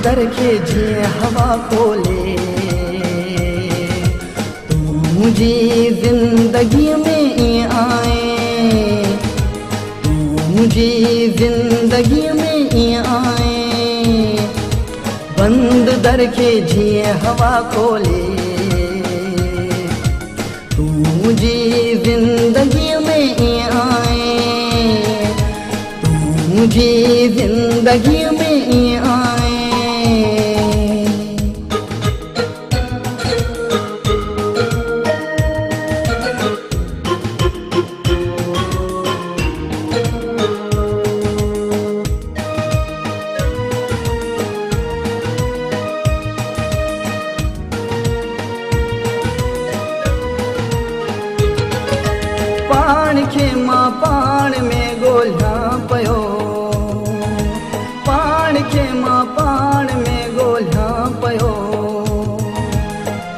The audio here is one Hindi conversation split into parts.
दर के जिए हवा खोले, तू मुझे जिंदगी में आए, तू मुझे जिंदगी में आए। बंद दर के जिए हवा खोले, तू मुझे जिंदगी में आए, तू मुझे जिंदगी में आए। पाण खे मां पाण में ॻोल्हियां पियो, पाण खे मां पाण में ॻोल्हियां पियो,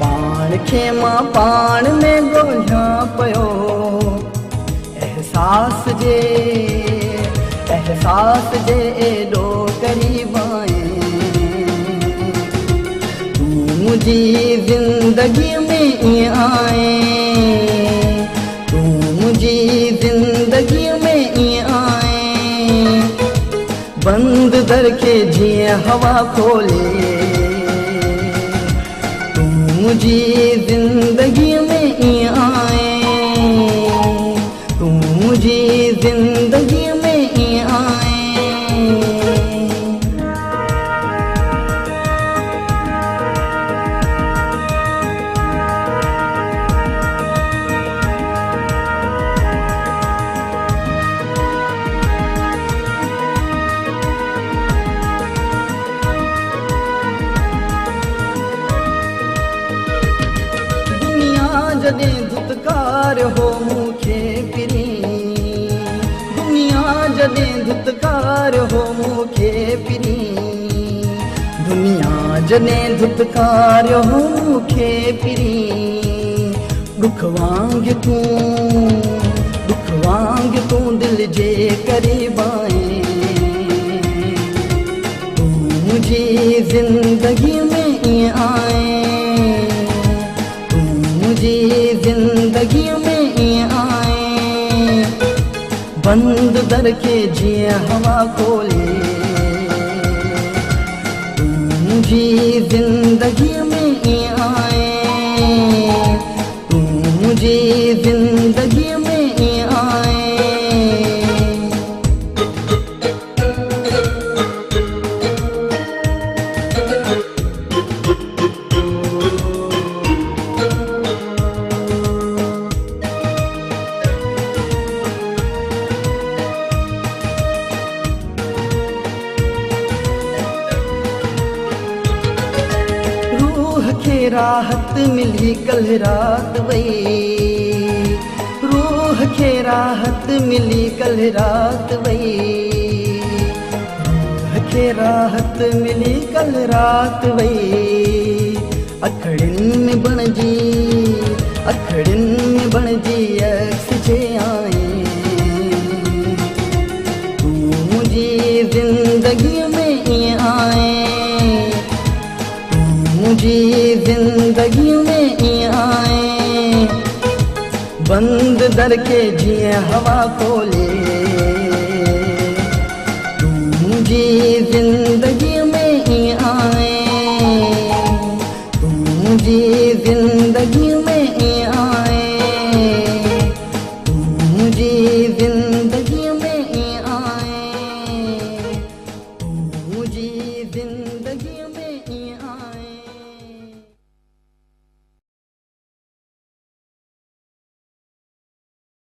पाण खे मां पाण में ॻोल्हियां पियो। एहसास जे एॾो क़रीब आहीं, तू मुंहिंजी ज़िंदगी में आए, तू मुझे जिंदगी में आए। बंद दर के जिए हवा खोले, तू मुझे जिंदगी में आए, तू मुझे जिंदगी में आए। जॾहिं धुतकार हो मूंखे पिरी, दुनिया जॾहिं धुतकार हो मूंखे पिरी, दुनिया जॾहिं धुतकार हो मूंखे पिरी। दुख वांग तूं दिल जे क़रीब आए, तू मुझे जिंदगी में आए, मुझे जिंदगी में आए। बंद दर के जिए हवा खोले, तू मुझे जिंदगी में आए, तू मुझे जिंदगी में आए। रूह खे राहत मिली कल रात वई, रूह खे राहत मिली कल रात वई, रूह खे राहत मिली कल रात वई। अखड़िन में बणजी अक्स जे आए, तू मुझे जिंदगी में आए, मुझे जिंदगी में आए। बंद दर के जिए हवा खोले, तू मुझे जिंदगी